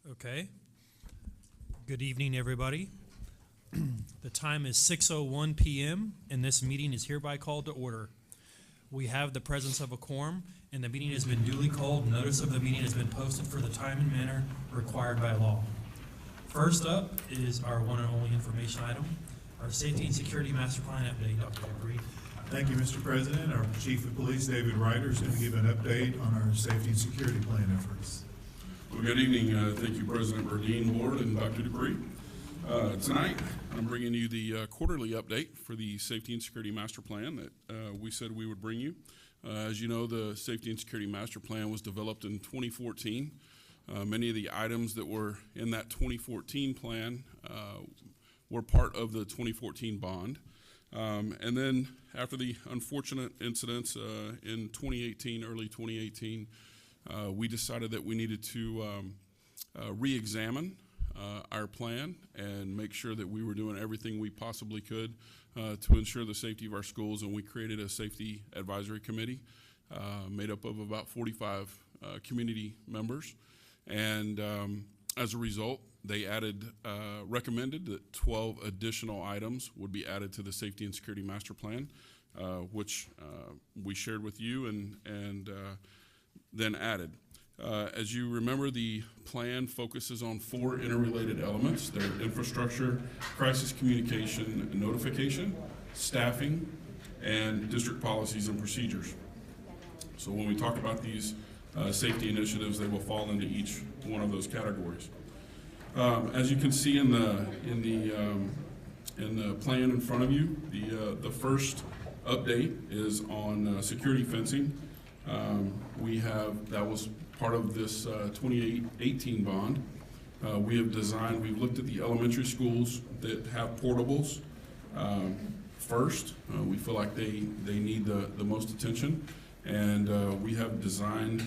Okay. Good evening, everybody. The time is 6:01 p.m., and this meeting is hereby called to order. We have the presence of a quorum, and the meeting has been duly called. Notice of the meeting has been posted for the time and manner required by law. First up is our one and only information item, our Safety and Security Master Plan update. Dr. Dupree. Thank you, Mr. President. Our Chief of Police, David Ryder, is going to give an update on our safety and security plan efforts. Well, good evening. Thank you, President Burdine, Board, and Dr. Dupree. Tonight, I'm bringing you the quarterly update for the Safety and Security Master Plan that we said we would bring you. As you know, the Safety and Security Master Plan was developed in 2014. Many of the items that were in that 2014 plan were part of the 2014 bond. And then after the unfortunate incidents in 2018, early 2018, we decided that we needed to re-examine our plan and make sure that we were doing everything we possibly could to ensure the safety of our schools, and we created a safety advisory committee made up of about 45 community members, and as a result, they recommended that 12 additional items would be added to the Safety and Security Master Plan, which we shared with you and then added. As you remember, the plan focuses on 4 interrelated elements. They're infrastructure, crisis communication and notification, staffing, and district policies and procedures. So when we talk about these safety initiatives, they will fall into each one of those categories. As you can see in the plan in front of you, the first update is on security fencing. That was part of this 2018 bond. We've looked at the elementary schools that have portables first. We feel like they need the most attention, and we have designed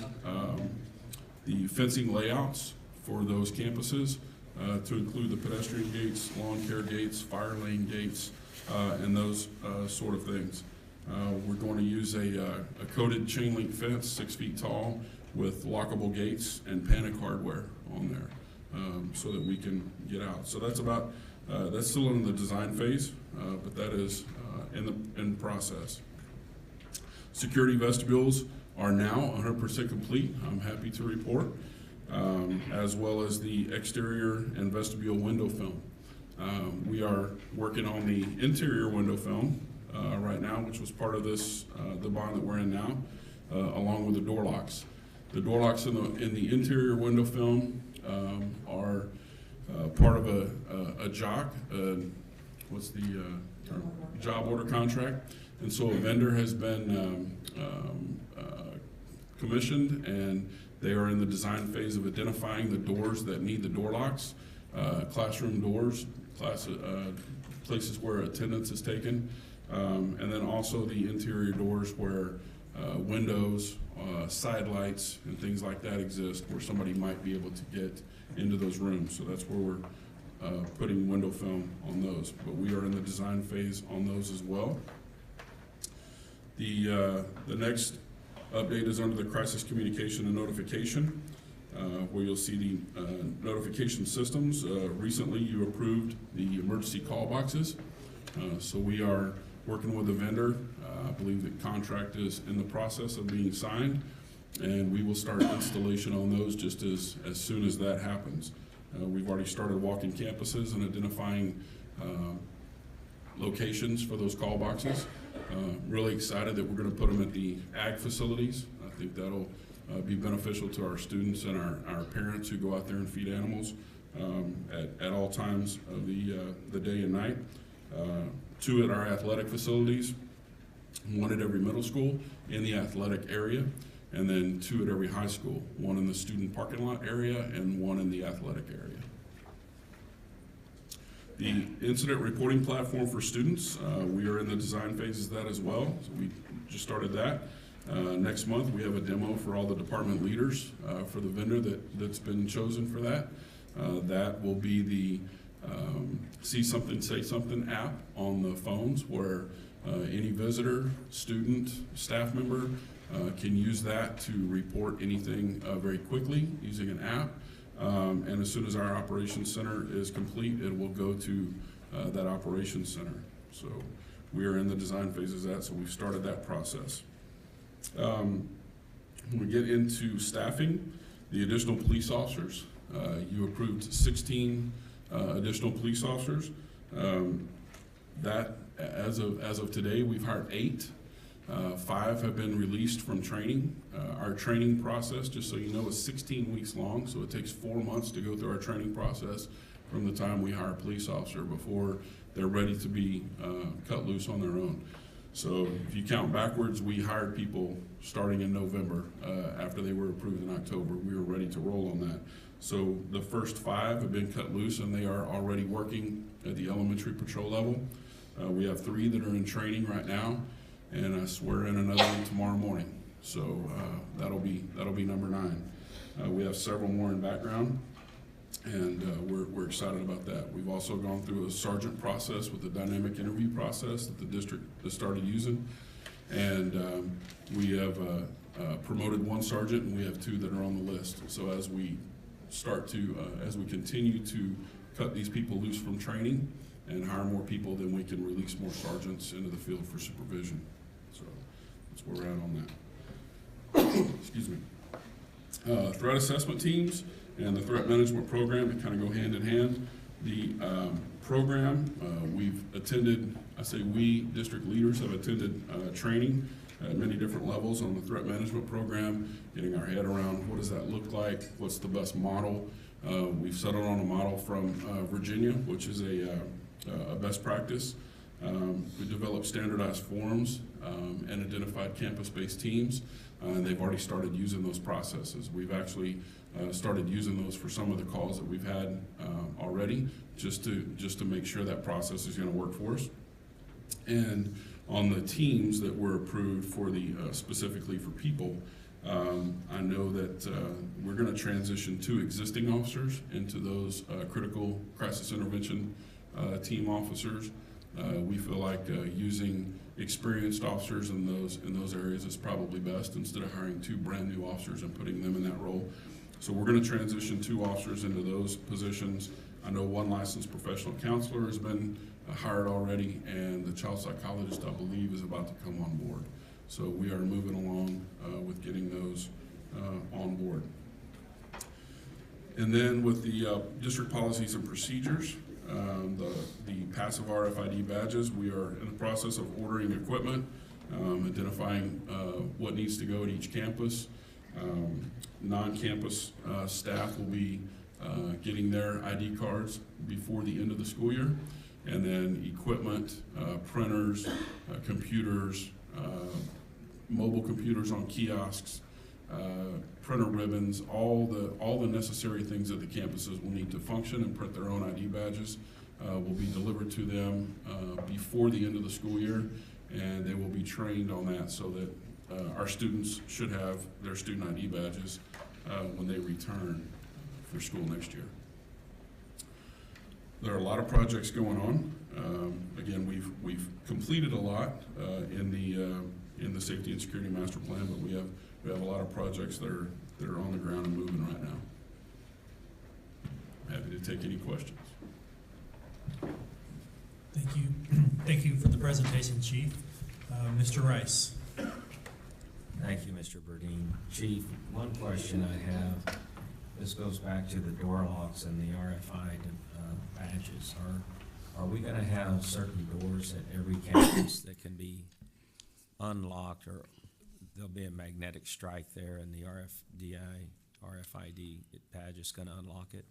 the fencing layouts for those campuses to include the pedestrian gates, lawn care gates, fire lane gates, and those sort of things. We're going to use a coated chain link fence, 6 feet tall, with lockable gates and panic hardware on there, so that we can get out. So that's still in the design phase, but that is in process. Security vestibules are now 100% complete, I'm happy to report, as well as the exterior and vestibule window film. We are working on the interior window film right now, which was part of this, the bond that we're in now, along with the door locks. The door locks in the interior window film are part of a JOC, what's the term? Job order contract. And so a vendor has been commissioned, and they are in the design phase of identifying the doors that need the door locks, classroom doors, places where attendance is taken, and then also the interior doors where windows, side lights, and things like that exist, where somebody might be able to get into those rooms. So that's where we're putting window film on those. But we are in the design phase on those as well. The next update is under the crisis communication and notification, where you'll see the notification systems. Recently, you approved the emergency call boxes. So we are working with a vendor. I believe the contract is in the process of being signed, and we will start installation on those just as soon as that happens. We've already started walking campuses and identifying locations for those call boxes. Really excited that we're going to put them at the ag facilities. I think that'll be beneficial to our students and our parents who go out there and feed animals at all times of the day and night. 2 at our athletic facilities, 1 at every middle school in the athletic area, and then 2 at every high school, 1 in the student parking lot area and 1 in the athletic area. The incident reporting platform for students, we are in the design phases of that as well. So we just started that. Next month, we have a demo for all the department leaders for the vendor that's been chosen for that. That will be the See Something, Say Something app on the phones, where any visitor, student, staff member can use that to report anything very quickly using an app. And as soon as our operations center is complete, it will go to that operations center. So we are in the design phases of that, so we've started that process. When we get into staffing, the additional police officers, you approved 16 additional police officers. That, as of today, we've hired 8. 5 have been released from training. Our training process, just so you know, is 16 weeks long, so it takes 4 months to go through our training process from the time we hire a police officer before they're ready to be cut loose on their own. So if you count backwards, we hired people starting in November. After they were approved in October, we were ready to roll on that. So the first 5 have been cut loose, and they are already working at the elementary patrol level. We have 3 that are in training right now, and I swear in another one tomorrow morning. So that'll be number 9. We have several more in background, and we're excited about that. We've also gone through a sergeant process with the dynamic interview process that the district has started using, and we have promoted 1 sergeant, and we have 2 that are on the list. So as we as we continue to cut these people loose from training and hire more people, then we can release more sergeants into the field for supervision. So that's where we're at on that. Excuse me. Threat assessment teams and the threat management program, they kind of go hand in hand. The program, we've attended, I say we, district leaders have attended training at many different levels on the threat management program, getting our head around what does that look like, what's the best model. We've settled on a model from Virginia, which is a best practice. We developed standardized forums and identified campus-based teams, and they've already started using those processes. We've actually started using those for some of the calls that we've had already, just to make sure that process is going to work for us. And on the teams that were approved for the specifically for people, I know that we're going to transition 2 existing officers into those critical crisis intervention team officers. We feel like using experienced officers in those areas is probably best instead of hiring 2 brand new officers and putting them in that role. So we're going to transition 2 officers into those positions. I know 1 licensed professional counselor has been hired already, and the child psychologist, I believe, is about to come on board. So we are moving along with getting those on board. And then with the district policies and procedures, the passive RFID badges, we are in the process of ordering equipment, identifying what needs to go at each campus. Non-campus staff will be getting their ID cards before the end of the school year. And then equipment, printers, computers, mobile computers on kiosks, printer ribbons, all the necessary things that the campuses will need to function and print their own ID badges will be delivered to them before the end of the school year, and they will be trained on that so that our students should have their student ID badges when they return for school next year. There are a lot of projects going on. Again, we've completed a lot in the safety and security master plan, but we have a lot of projects that are on the ground and moving right now. I'm happy to take any questions. Thank you. Thank you for the presentation, Chief. Mr. Rice. Thank you, Mr. Burdine. Chief, one question I have, this goes back to the door locks and the RFID badges. Are we going to have certain doors at every campus that can be unlocked, or there'll be a magnetic strike there and the RFID badge is going to unlock it?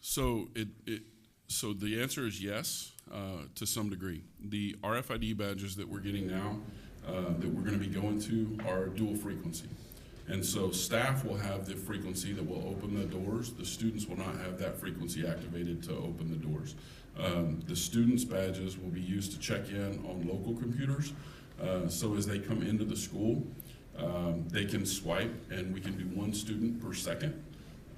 So so the answer is yes, to some degree. The RFID badges that we're getting now, that we're going to be going to, are dual frequency. And so staff will have the frequency that will open the doors. The students will not have that frequency activated to open the doors. The students' badges will be used to check in on local computers. So as they come into the school, they can swipe, and we can do 1 student per second.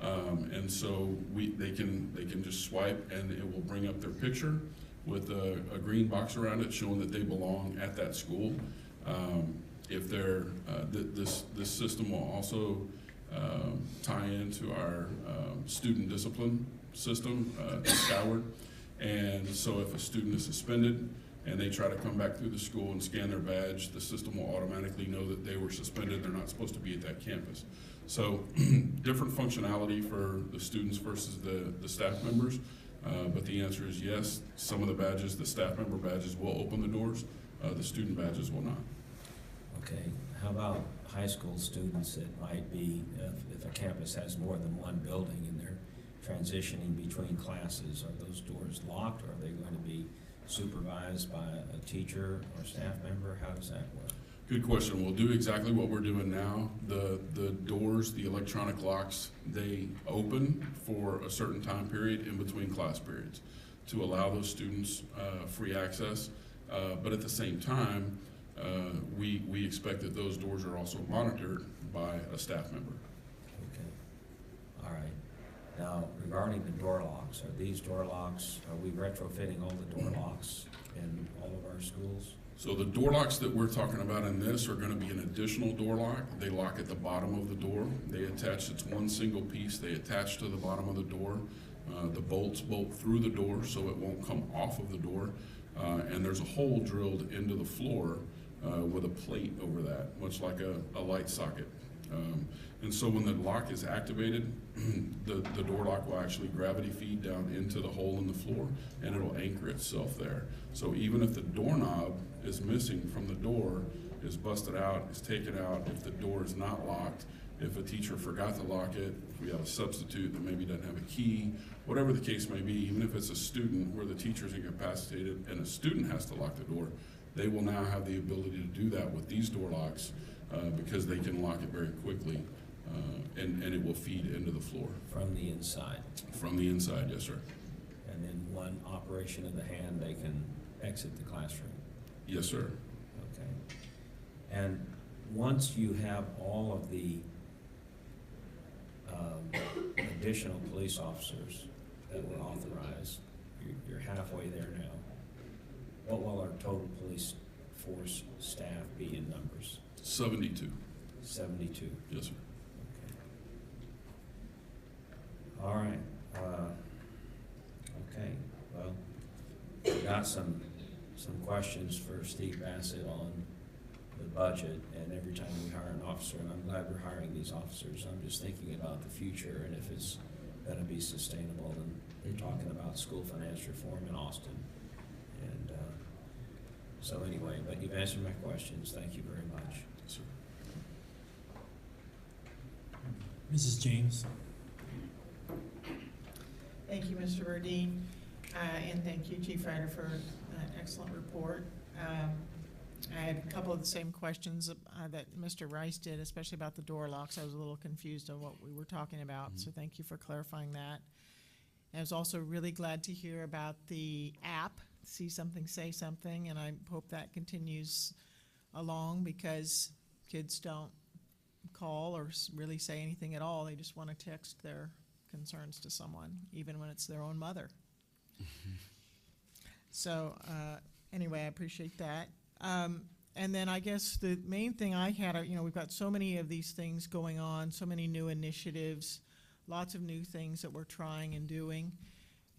And so they can just swipe, and it will bring up their picture with a green box around it showing that they belong at that school. If they're this system will also tie into our student discipline system, Skyward. And so if a student is suspended and they try to come back through the school and scan their badge, the system will automatically know that they were suspended. They're not supposed to be at that campus. So different functionality for the students versus the staff members. But the answer is yes. Some of the badges, the staff member badges, will open the doors. The student badges will not. Okay, how about high school students that might be, if a campus has more than one building and they're transitioning between classes, are those doors locked, or are they going to be supervised by a teacher or staff member? How does that work? Good question. We'll do exactly what we're doing now. The doors, the electronic locks, they open for a certain time period in between class periods to allow those students free access. But at the same time, we expect that those doors are also monitored by a staff member. Okay, all right. Now, regarding the door locks, are these door locks, are we retrofitting all the door locks in all of our schools? So the door locks that we're talking about in this are going to be an additional door lock. They lock at the bottom of the door. They attach, it's one single piece. They attach to the bottom of the door. The bolts bolt through the door so it won't come off of the door. And there's a hole drilled into the floor with a plate over that, much like a light socket. And so when the lock is activated, the door lock will actually gravity feed down into the hole in the floor, and it'll anchor itself there. So even if the doorknob is missing from the door, is busted out, is taken out, if the door is not locked, if a teacher forgot to lock it, if we have a substitute that maybe doesn't have a key, whatever the case may be, even if it's a student where the teacher's incapacitated and a student has to lock the door, they will now have the ability to do that with these door locks because they can lock it very quickly and it will feed into the floor. From the inside? From the inside, yes, sir. And then one operation of the hand, they can exit the classroom? Yes, sir. Okay. And once you have all of the additional police officers that were authorized, you're halfway there now. What will our total police force staff be in numbers? 72. 72. Yes, sir. Okay. All right. Okay. Well, we got some questions for Steve Bassett on the budget, and every time we hire an officer, and I'm glad we're hiring these officers, I'm just thinking about the future and if it's going to be sustainable. And they're talking about school finance reform in Austin. And so anyway, but you've answered my questions. Thank you very much. Yes, sir. Mrs. James? Thank you, Mr. Burdine, and thank you, Chief Ryder, for an excellent report. I had a couple of the same questions that Mr. Rice did, especially about the door locks. I was a little confused on what we were talking about, so thank you for clarifying that. I was also really glad to hear about the app, See Something, Say Something, and I hope that continues along because kids don't call or really say anything at all. They just want to text their concerns to someone, even when it's their own mother. So anyway, I appreciate that. And then I guess the main thing I had, we've got so many of these things going on, so many new initiatives, lots of new things that we're trying and doing.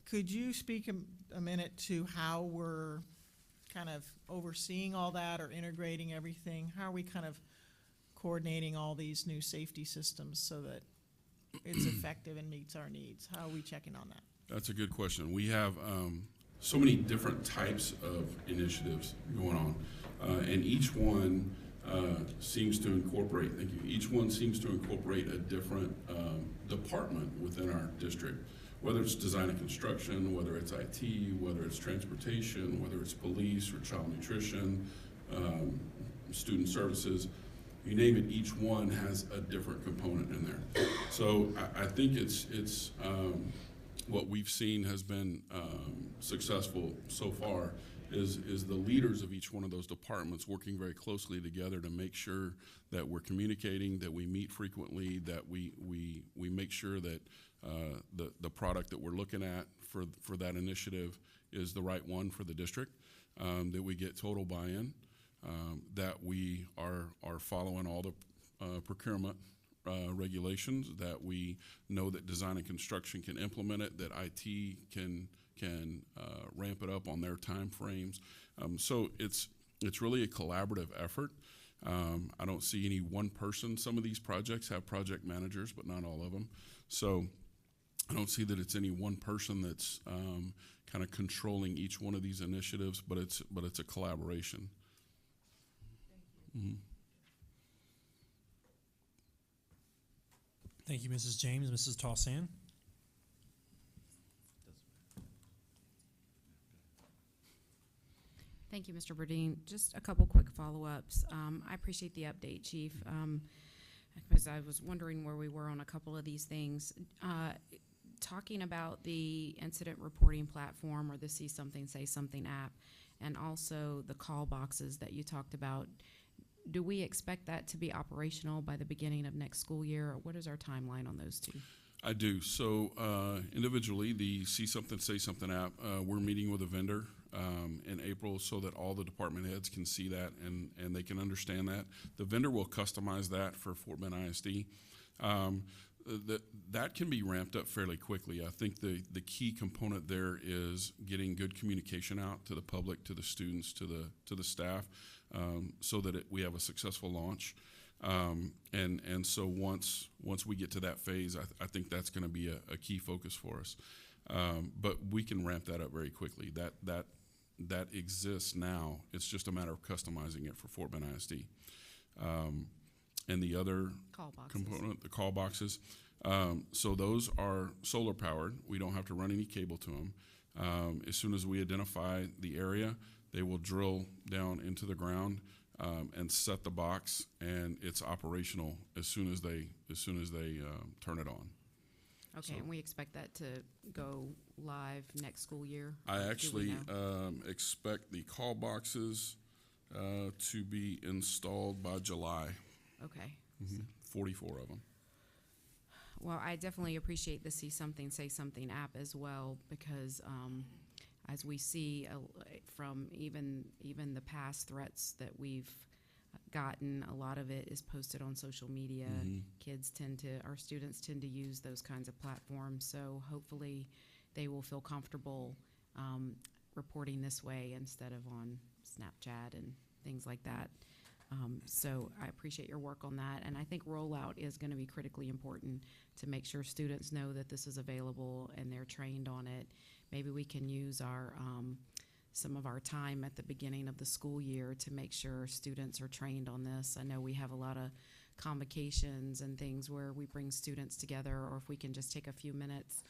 Could you speak a minute to how we're kind of overseeing all that or integrating everything? How are we kind of coordinating all these new safety systems so that it's effective and meets our needs? How are we checking on that? That's a good question. We have so many different types of initiatives going on, and each one seems to incorporate, thank you, each one seems to incorporate a different department within our district, whether it's design and construction, whether it's IT, whether it's transportation, whether it's police or child nutrition, student services. You name it, each one has a different component in there. So I think it's what we've seen has been successful so far is the leaders of each one of those departments working very closely together to make sure that we're communicating, that we meet frequently, that we make sure that the product that we're looking at for that initiative is the right one for the district, that we get total buy-in. That we are following all the procurement regulations, that we know that design and construction can implement it, that IT can ramp it up on their time frames. So it's really a collaborative effort. I don't see any one person. Some of these projects have project managers, but not all of them. So I don't see that it's any one person that's kind of controlling each one of these initiatives, but it's a collaboration. Mhm. Thank you, Mrs. James. Mrs. Taussand? Thank you, Mr. Burdine. Just a couple quick follow-ups. I appreciate the update, Chief, because I was wondering where we were on a couple of these things. Talking about the incident reporting platform or the See Something, Say Something app, and also the call boxes that you talked about, do we expect that to be operational by the beginning of next school year, or what is our timeline on those two? I do. So individually, the See Something, Say Something app, we're meeting with a vendor in April so that all the department heads can see that and they can understand that. The vendor will customize that for Fort Bend ISD. That can be ramped up fairly quickly. I think the key component there is getting good communication out to the public, to the students, to the staff, so that we have a successful launch. And so once we get to that phase, I think that's going to be a key focus for us. But we can ramp that up very quickly. That exists now. It's just a matter of customizing it for Fort Bend ISD. And the other Call boxes. component, the call boxes. So those are solar powered. We don't have to run any cable to them. As soon as we identify the area, they will drill down into the ground and set the box, and it's operational as soon as they turn it on. Okay, So- and we expect that to go live next school year? I Do we actually know? expect the call boxes to be installed by July. Okay. 44 of them. Well, I definitely appreciate the See Something, Say Something app as well, because as we see from even the past threats that we've gotten, a lot of it is posted on social media. Our students tend to use those kinds of platforms, so hopefully they will feel comfortable reporting this way instead of on Snapchat and things like that. So I appreciate your work on that, and I think rollout is going to be critically important to make sure students know that this is available and they're trained on it. Maybe we can use our some of our time at the beginning of the school year to make sure students are trained on this. I know we have a lot of convocations and things where we bring students together, or if we can just take a few minutes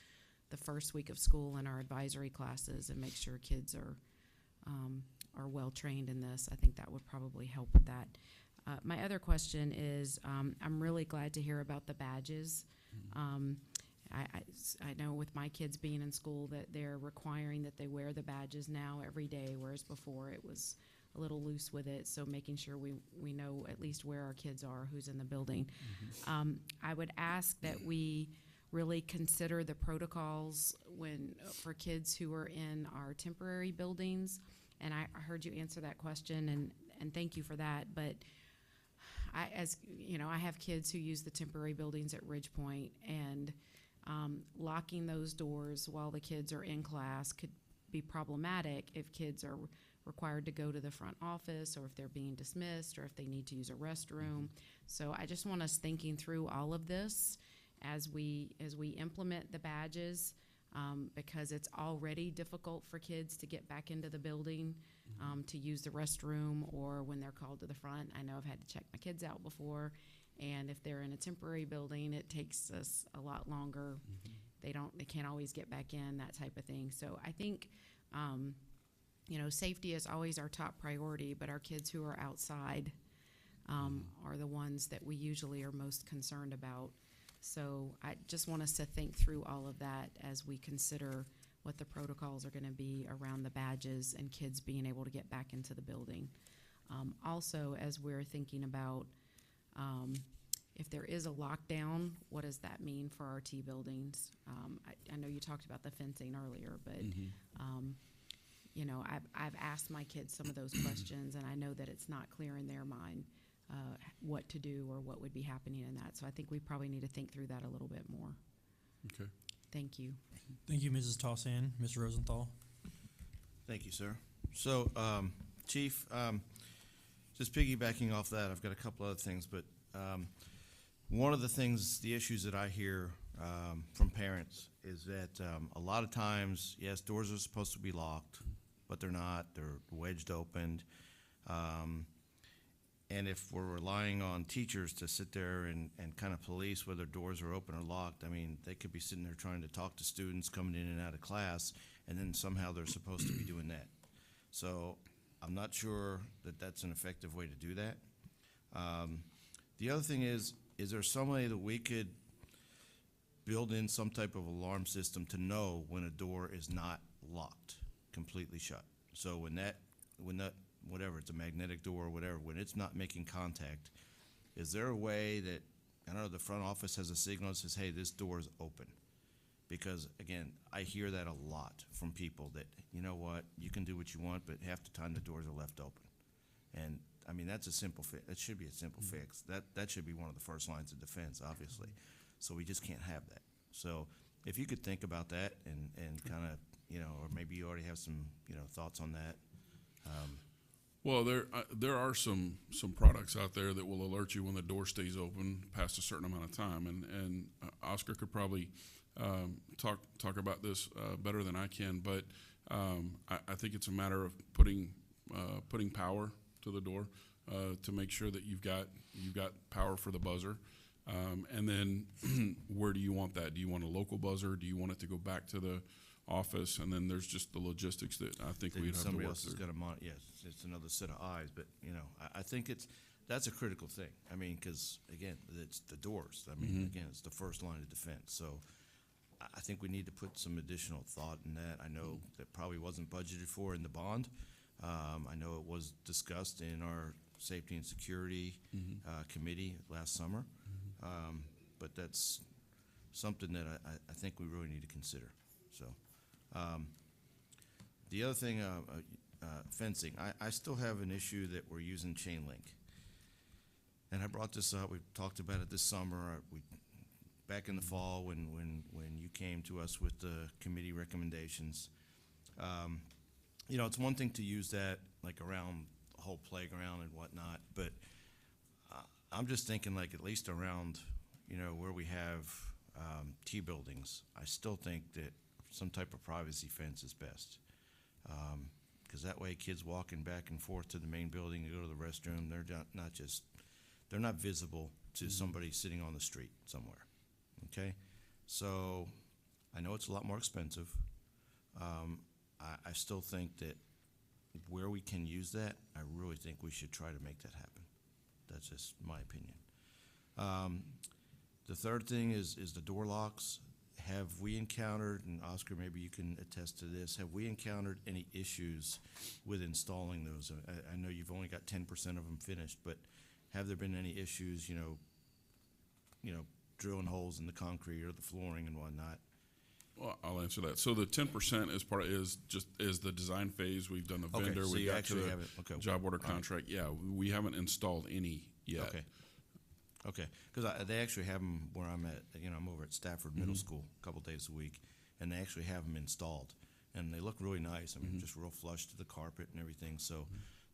the first week of school in our advisory classes and make sure kids are well trained in this, I think that would probably help with that. My other question is, I'm really glad to hear about the badges. I know with my kids being in school that they're requiring that they wear the badges now every day, whereas before it was a little loose with it. So making sure we know at least where our kids are, who's in the building. I would ask that we really consider the protocols for kids who are in our temporary buildings. And I heard you answer that question, and thank you for that. But as you know, I have kids who use the temporary buildings at Ridgepoint, and locking those doors while the kids are in class could be problematic if kids are required to go to the front office, or if they're being dismissed, or if they need to use a restroom. So I just want us thinking through all of this as we implement the badges, because it's already difficult for kids to get back into the building, to use the restroom, or when they're called to the front. I know I've had to check my kids out before, and if they're in a temporary building, it takes us a lot longer. They can't always get back in, that type of thing. So I think, safety is always our top priority, but our kids who are outside are the ones that we usually are most concerned about. So I just want us to think through all of that as we consider what the protocols are going to be around the badges and kids being able to get back into the building. Also, as we're thinking about if there is a lockdown, what does that mean for our T buildings? I know you talked about the fencing earlier, but I've asked my kids some of those questions, and I know that it's not clear in their mind. what to do or what would be happening in that. So I think we probably need to think through that a little bit more. Okay. Thank you. Thank you, Mrs. Tossan. Mr. Rosenthal? Thank you, sir. So, Chief, just piggybacking off that, I've got a couple other things, but one of the things, the issues that I hear from parents is that a lot of times, yes, doors are supposed to be locked, but they're not. They're wedged open. And if we're relying on teachers to sit there and kind of police whether doors are open or locked, I mean, they could be sitting there trying to talk to students coming in and out of class, and then somehow they're supposed to be doing that. So I'm not sure that that's an effective way to do that. The other thing is there some way that we could build in some type of alarm system to know when a door is not locked, completely shut? So when that, whatever, it's a magnetic door or whatever, when it's not making contact, is there a way that, I don't know, the front office has a signal that says, hey, this door is open? Because, again, I hear that a lot from people that, you know what, you can do what you want, but half the time the doors are left open. And, I mean, that's a simple fix. That should be a simple fix. That should be one of the first lines of defense, obviously. So we just can't have that. So if you could think about that and kind of, you know, or maybe you already have some, you know, thoughts on that. Well, there are some products out there that will alert you when the door stays open past a certain amount of time, and Oscar could probably talk about this better than I can, but I think it's a matter of putting power to the door to make sure that you've got power for the buzzer, and then where do you want that? Do you want a local buzzer? Do you want it to go back to the office? And then there's just the logistics that I think we'd have to Somebody work else has through. got to monitor. Yes, it's another set of eyes, but, you know, I think that's a critical thing. I mean, because, again, it's the doors. I mean, again, it's the first line of defense. So I think we need to put some additional thought in that. I know that probably wasn't budgeted for in the bond. I know it was discussed in our safety and security committee last summer. But that's something that I think we really need to consider. So the other thing, fencing. I still have an issue that we're using chain link. And I brought this up. We talked about it this summer. Back in the fall when you came to us with the committee recommendations. You know, it's one thing to use that like around the whole playground and whatnot, but I'm just thinking like at least around, you know, where we have T buildings. I still think that some type of privacy fence is best. Because that way kids walking back and forth to the main building to go to the restroom, they're not visible to somebody sitting on the street somewhere. Okay? So I know it's a lot more expensive. I still think that where we can use that, I really think we should try to make that happen. That's just my opinion. The third thing is the door locks. Have we encountered, and Oscar, maybe you can attest to this, have we encountered any issues with installing those? I know you've only got 10% of them finished, but have there been any issues, you know, drilling holes in the concrete or the flooring and whatnot? Well, I'll answer that. So the 10% is the design phase. We've done the Okay, vendor. so We you got actually to have it. Okay. job order All right. contract. Yeah, we haven't installed any yet. Okay. Okay, because they actually have them where I'm at. You know, I'm over at Stafford Middle School a couple days a week, and they actually have them installed, and they look really nice. I mean, just real flush to the carpet and everything. So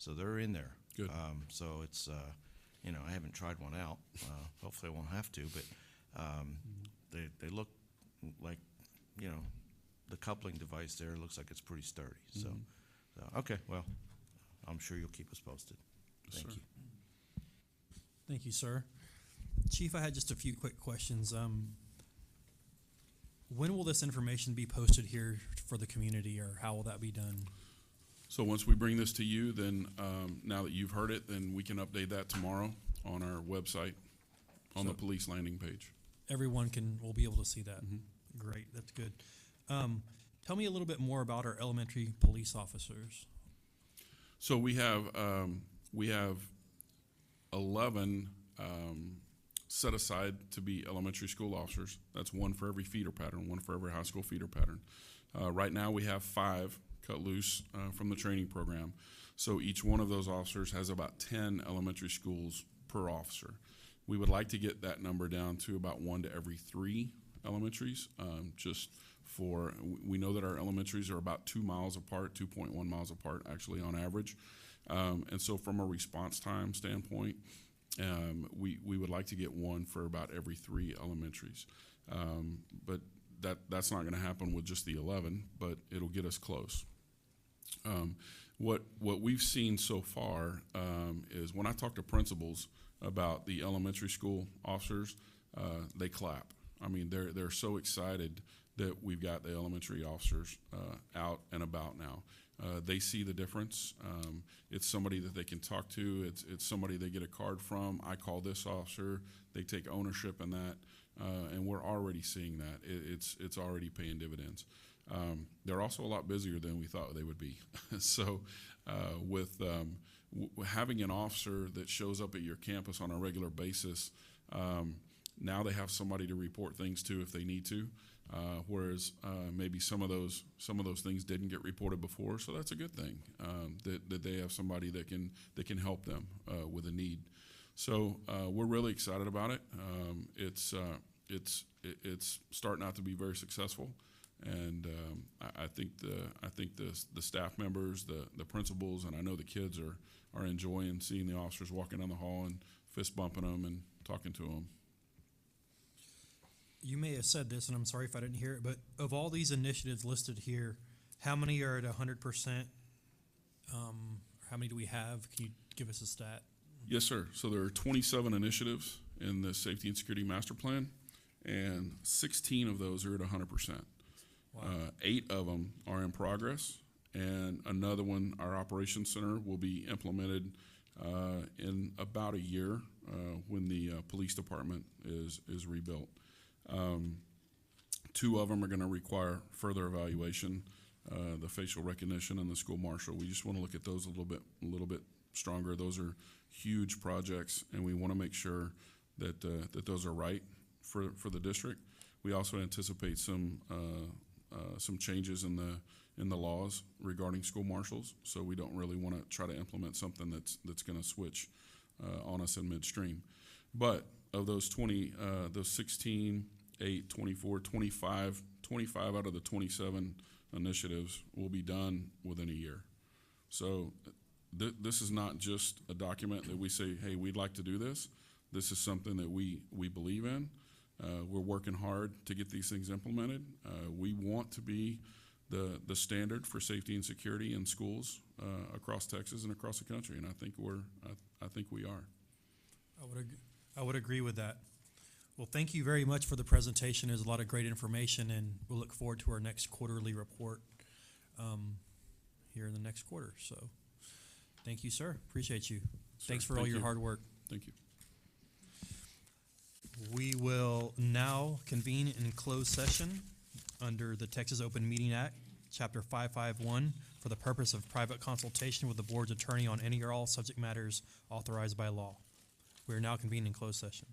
they're in there. Good. So it's you know, I haven't tried one out. Hopefully, I won't have to. But they look like, you know, the coupling device there looks like it's pretty sturdy. So okay, well, I'm sure you'll keep us posted. Yes, Thank sir. you. Thank you, sir. Chief, I had just a few quick questions. When will this information be posted here for the community, or how will that be done? So once we bring this to you, then now that you've heard it, then we can update that tomorrow on our website, on the police landing page. Everyone will be able to see that. Great, that's good. Tell me a little bit more about our elementary police officers. So we have 11 set aside to be elementary school officers. That's one for every feeder pattern, one for every high school feeder pattern. Right now we have 5 cut loose from the training program. So each one of those officers has about 10 elementary schools per officer. We would like to get that number down to about 1 to every 3 elementaries, just for, we know that our elementaries are about 2 miles apart, 2.1 miles apart actually on average. And so from a response time standpoint, we would like to get 1 for about every 3 elementaries. But that's not going to happen with just the 11, but it'll get us close. What we've seen so far is when I talk to principals about the elementary school officers, they clap. I mean, they're so excited that we've got the elementary officers out and about now. They see the difference. It's somebody that they can talk to. It's somebody they get a card from. I call this officer. They take ownership in that, and we're already seeing that. It's already paying dividends. They're also a lot busier than we thought they would be. So with having an officer that shows up at your campus on a regular basis, now they have somebody to report things to if they need to, whereas maybe some of those things didn't get reported before. So that's a good thing, that they have somebody that can help them with a need. So we're really excited about it. It's starting out to be very successful. And I think the staff members, the principals, and I know the kids are enjoying seeing the officers walking down the hall and fist bumping them and talking to them. You may have said this, and I'm sorry if I didn't hear it, but of all these initiatives listed here, how many are at 100%? How many do we have? Can you give us a stat? Yes, sir. So there are 27 initiatives in the Safety and Security Master Plan, and 16 of those are at 100%. Wow. 8 of them are in progress, and another one, our operations center, will be implemented in about a year when the police department is rebuilt. 2 of them are going to require further evaluation, the facial recognition and the school marshal. We just want to look at those a little bit stronger. Those are huge projects, and we want to make sure that those are right for the district. We also anticipate some changes in the laws regarding school marshals, so we don't really want to try to implement something that's going to switch on us in midstream. But of those 16, 8, 24, 25 out of the 27 initiatives will be done within a year. So this is not just a document that we say, hey, we'd like to do this. This is something that we believe in. We're working hard to get these things implemented. We want to be the standard for safety and security in schools across Texas and across the country, and I think we are. I would agree with that. Well, thank you very much for the presentation. There's a lot of great information, and we'll look forward to our next quarterly report here in the next quarter. So thank you, sir. Appreciate you. Thanks for all your hard work. Thank you. We will now convene in closed session under the Texas Open Meeting Act, Chapter 551, for the purpose of private consultation with the board's attorney on any or all subject matters authorized by law. We are now convened in closed session.